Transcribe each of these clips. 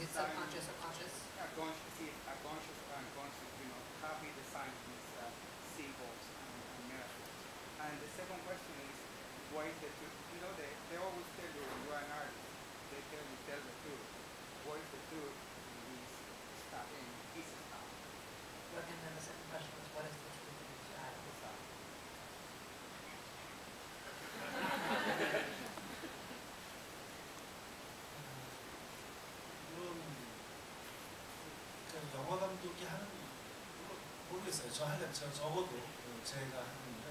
Is it subconscious or conscious? Conscious or unconscious, how he designed these symbols and metaphors. And the second question is, what is the truth? They always tell you when you are an artist, they tell the truth. What is the truth in this stuff, in his stuff? Well, and then the second question was, what is the truth in his stuff? 영화 감독이 하는 모르겠어요. 저 적어도 제가 하는 일은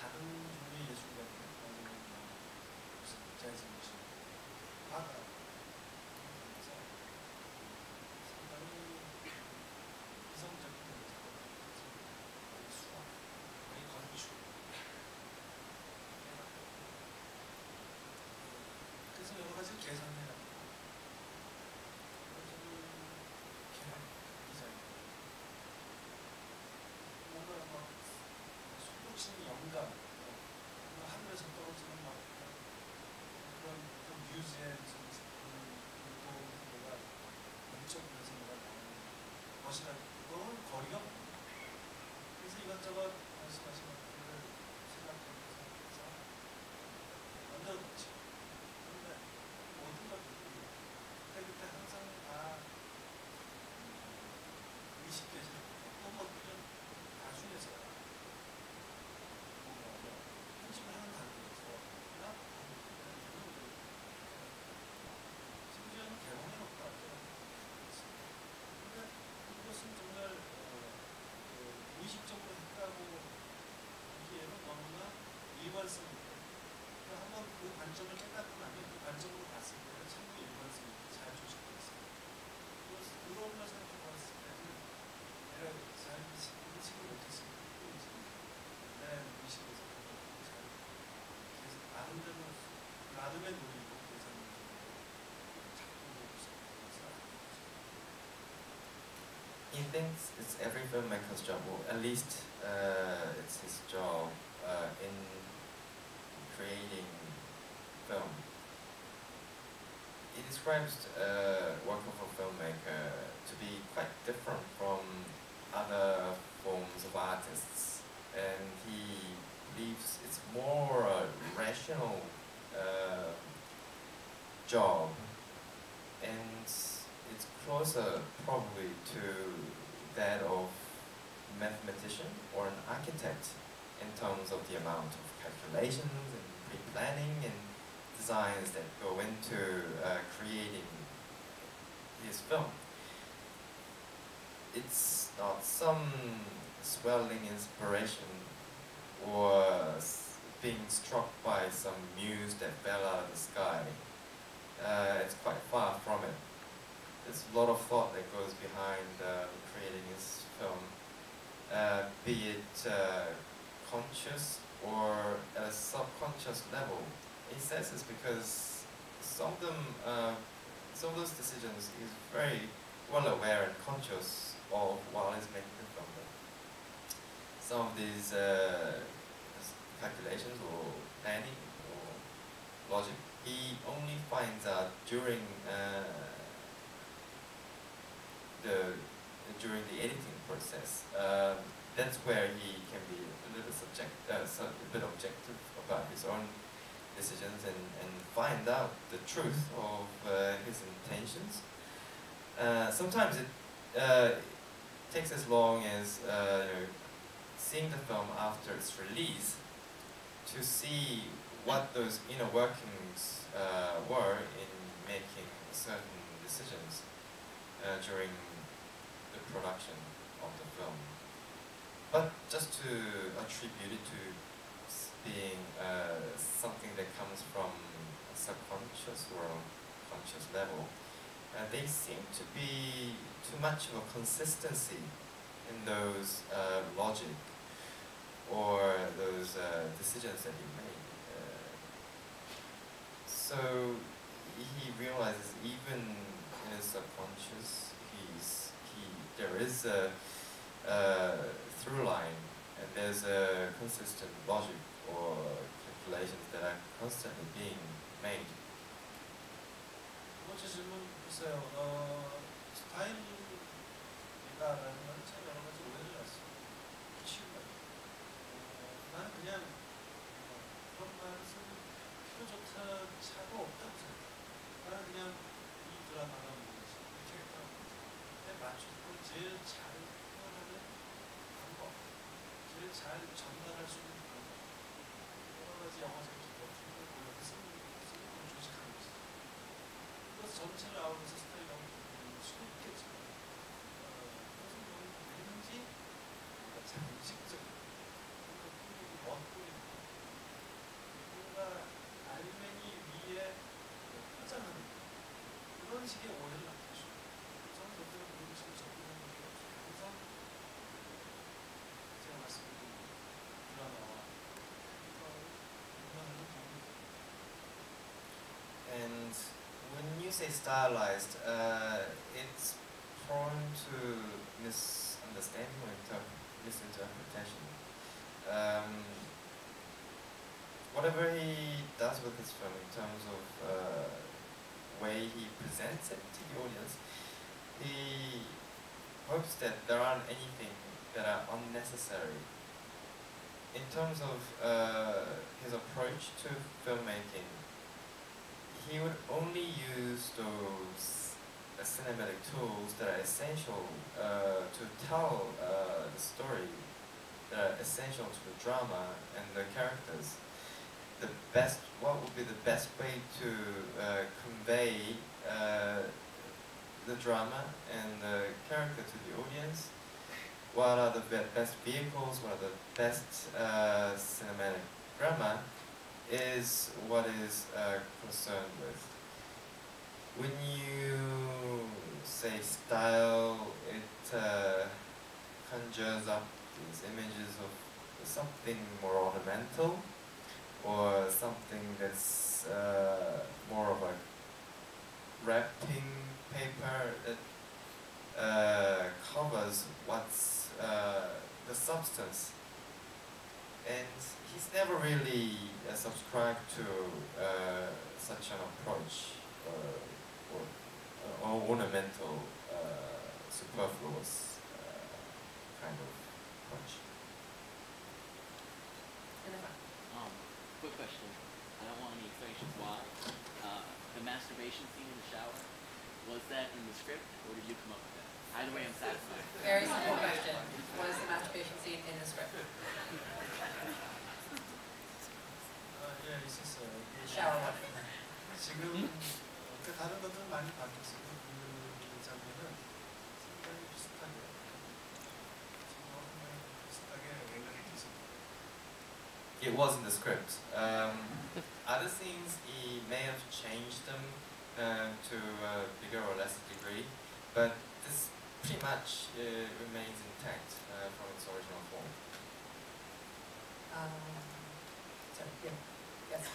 다른 종류의 예술가들, 무슨 재즈 뮤직, 화가 그래서 상당히 이성적인 거의 수학, 거의 건축. 그래서 여러 가지 계산해라. 영감, 하늘에서 떨어지는 막 그런 뮤즈의 뭐가 문적에서 뭐가 나오는 것이라 그건 거리가 멉니다. 그래서 이것저것 말씀하신 것들을 생각하면서 만들어냈죠. 그런데 모든 것들이 그때 항상 다 의식되지 않고 어떤 것들은 나중에서 편집을 하는 단계에서 심지어는 개봉해놓고 나서 근데 이것은 정말 무의식적으로 했다고 보기에는 너무나 일관성있게 한번 그 관점을 깨닫고 나면 그 관점으로 봤을 때는 참으로 일관성있게 잘 조직되어 있습니다. 그런 걸 생각해봤을 때는 내가 잘 인식을 못했을 뿐이지 내 의식에서 나름의 노리고 He thinks it's every filmmaker's job, or at least it's his job in creating film. He describes work of a filmmaker to be quite different from other forms of artists, and he believes it's more a rational job, and it's closer probably to that of mathematician or an architect in terms of the amount of calculations and pre-planning and designs that go into creating his film. It's not some swelling inspiration or being struck by some muse that fell out of the sky. It's quite far from it. There's a lot of thought that goes behind creating his film, be it conscious or at a subconscious level. He says it's because some of those decisions he's very well aware and conscious of while he's making the film. Some of these calculations or planning or logic, he only finds out during the editing process. That's where he can be a little bit objective about his own decisions and find out the truth of his intentions. Sometimes it takes as long as seeing the film after its release to see what those inner workings were in making certain decisions during the production of the film. But just to attribute it to being something that comes from a subconscious or conscious level, they seem to be too much of a consistency in those logic or those decisions that he made. So he realizes even in his subconscious, there is a through line, and there's a consistent logic or calculations that are constantly being made. 번째 질문 보세요. 스타일이다라는 건 참 여러 가지 오해를 했습니다. 쉬운 거예요. 나는 그냥 그런 말을 쓰는 필요조차 차가 없다고 생각해요. 나는 그냥 이 드라마가 뭔지, 이 캐릭터가 뭔지에 맞추고 제일 잘 표현하는 방법, 제일 잘 전달할 수 있는 방법, 여러 가지 영화적인 기법들을 보여서 쓰는 걸 조직하는 것이죠. 그래서 전체를 아우면서 스타일이라고 부르는 수도 있겠지만, 그것은 왠지 뭔가 장식적인, 뭔가 꾸미고 멋부리는, 뭔가 알맹이 위에 포장하는 그런 식의 오해를 남기죠. 저는 절대로 그런 식으로 접근하는 게 없어요. 항상 제가 말씀드린 드라마와 문화를 보는 And when you say stylized, it's prone to misunderstanding or misinterpretation. Whatever he does with his film in terms of way he presents it to the audience, he hopes that there aren't anything that are unnecessary. In terms of his approach to filmmaking, he would only use those cinematic tools that are essential to tell the story, that are essential to the drama and the characters. What would be the best way to convey the drama and the character to the audience? What are the best vehicles? What are the best cinematic drama? Is what is concerned with. When you say style, it conjures up these images of something more ornamental, or something that's more of a wrapping paper that covers what's the substance. And he's never really subscribed to such an approach or ornamental, superfluous kind of approach. In the front. Quick question. I don't want any explanations why. The masturbation scene in the shower, was that in the script or did you come up with that? Either way, I'm satisfied. Very simple question. Was the masturbation scene in the script? 예, 있었어요. Shower one. 지금 다른 것들은 많이 바뀌었어요. 그 장면은 상당히 비슷하게 비슷하게 연결이 있습니다. It was in the script. Other scenes, he may have changed them to a bigger or less degree, but this pretty much remains intact from its original form. Sorry, yeah. Yes.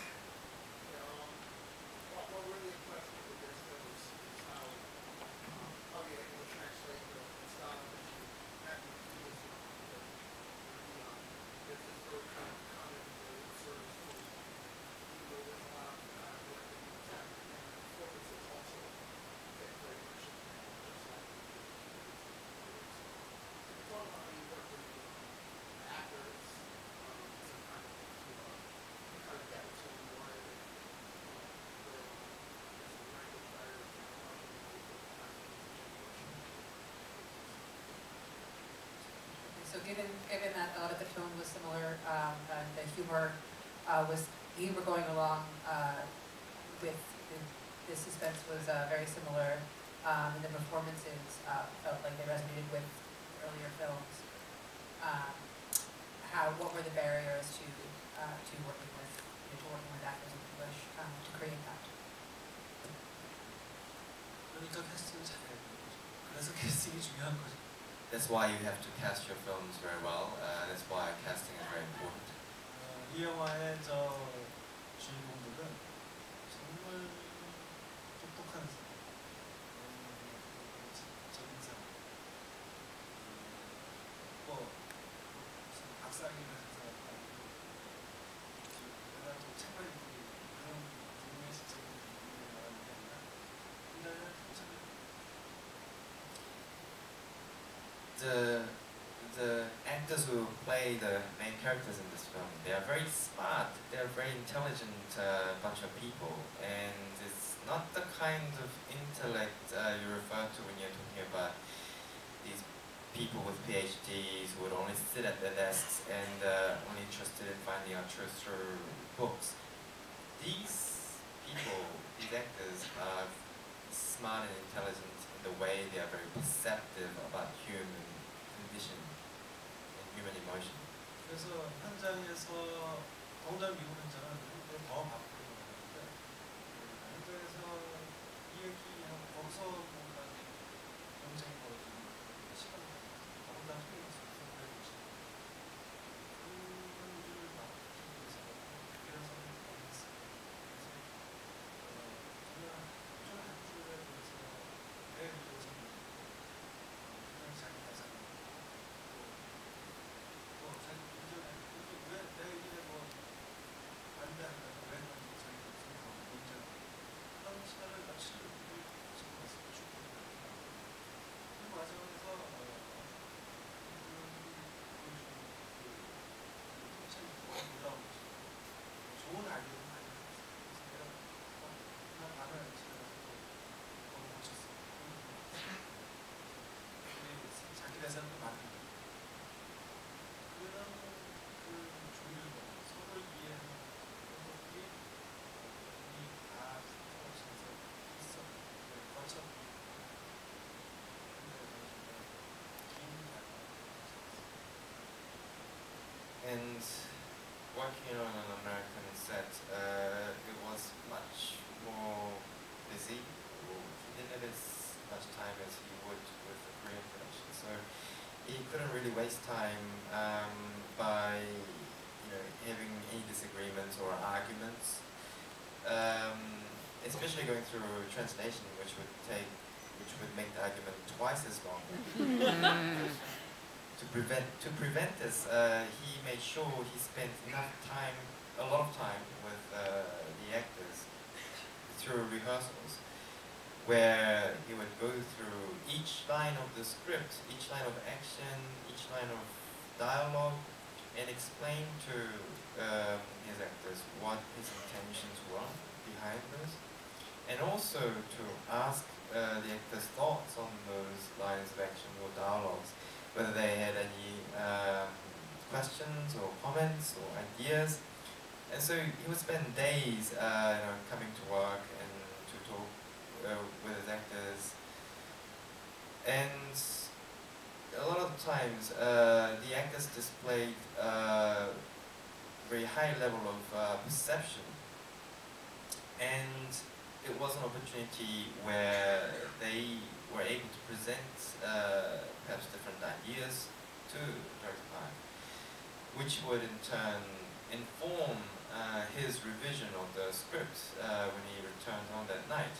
What really impressed me with this film is how you're able to translate the style that you had with the there's this very kind of comic service to it. Even though there's a lot of directing and attack, and the performances also fit very much in just like talk about how you work with the actors to kind of get to who you wanted and So given that a lot of the tone was similar, and the humor you were going along with the suspense was very similar, and the performances felt like they resonated with earlier films. What were the barriers to working with actors in English to create that? 그러니까 캐스팅을 잘해야 되는 거죠. 그래서 캐스팅이 중요한 거죠. That's why you have to cast your films very well. That's why casting is very important. 이 영화의 저 주인공들은 정말 똑똑한 사람, 적인 사람, 뭐 무슨 박사학위를 한 사람, 내가 좀 책만 읽고 그런 분명히 실적인 분들이 말하는 게 아니라 the actors who play the main characters in this film, they are very smart, they are very intelligent bunch of people, and it's not the kind of intellect you refer to when you're talking about these people with PhDs who would only sit at their desks and only interested in finding out truth through books. These people, these actors are smart and intelligent in the way they are very perceptive about human condition and human emotion. 그래서 현장에서 동작 미국 현장은 더 바쁘게 나가는데 현장에서 이 얘기하고 거기서 뭔가 경쟁이 벌어지는 시간이 더군다나 한국에서 그래 보시죠. 그런 일을 막기 위해서 그래서 했어요. 그래서 저는 한 줄에 대해서 왜 이것을 그냥 자기 대사를 또 자기 이전에 왜 내가 이게 뭐 반대한다 왜 그런지 자기 생각하고 문제가 그런 시간을 며칠을 지나서 충분히 그 과정에서 놀라운 거죠. 좋은 아이디어를 많이 나왔어요. 그래서 내가 밤에 집에 가서 거기 고쳤어. 자기 대사를 또 만든 거예요. 그런 그 조율과 서로를 이해하는 것들이 우리 다 상상하면서 있어 거쳐 And working on an American set, it was much more busy. He didn't have as much time as he would with the Korean production, so he couldn't really waste time by having any disagreements or arguments, especially going through translation, which would make the argument twice as long. To prevent this, he made sure he spent a lot of time with the actors through rehearsals, where he would go through each line of the script, each line of action, each line of dialogue, and explain to his actors what his intentions were behind those, and also to ask the actors' thoughts on those lines of action or dialogues, whether they had any questions or comments or ideas. And so he would spend days coming to work and to talk with his actors. And a lot of times the actors displayed a very high level of perception, and it was an opportunity where they were able to present perhaps different ideas to Director Park, which would in turn inform his revision of the script when he returned home that night.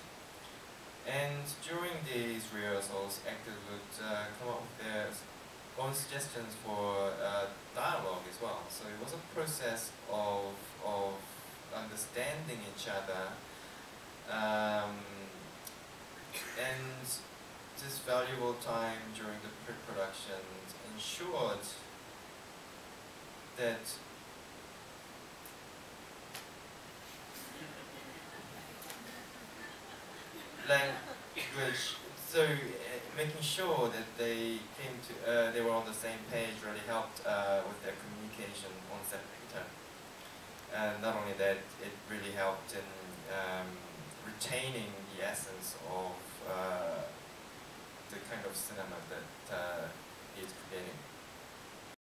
And during these rehearsals, actors would come up with their own suggestions for dialogue as well. So it was a process of understanding each other, and this valuable time during the pre-production ensured that language, so making sure that they were on the same page really helped with their communication on set later. And not only that, it really helped in retaining the essence of the kind of cinema that he is creating.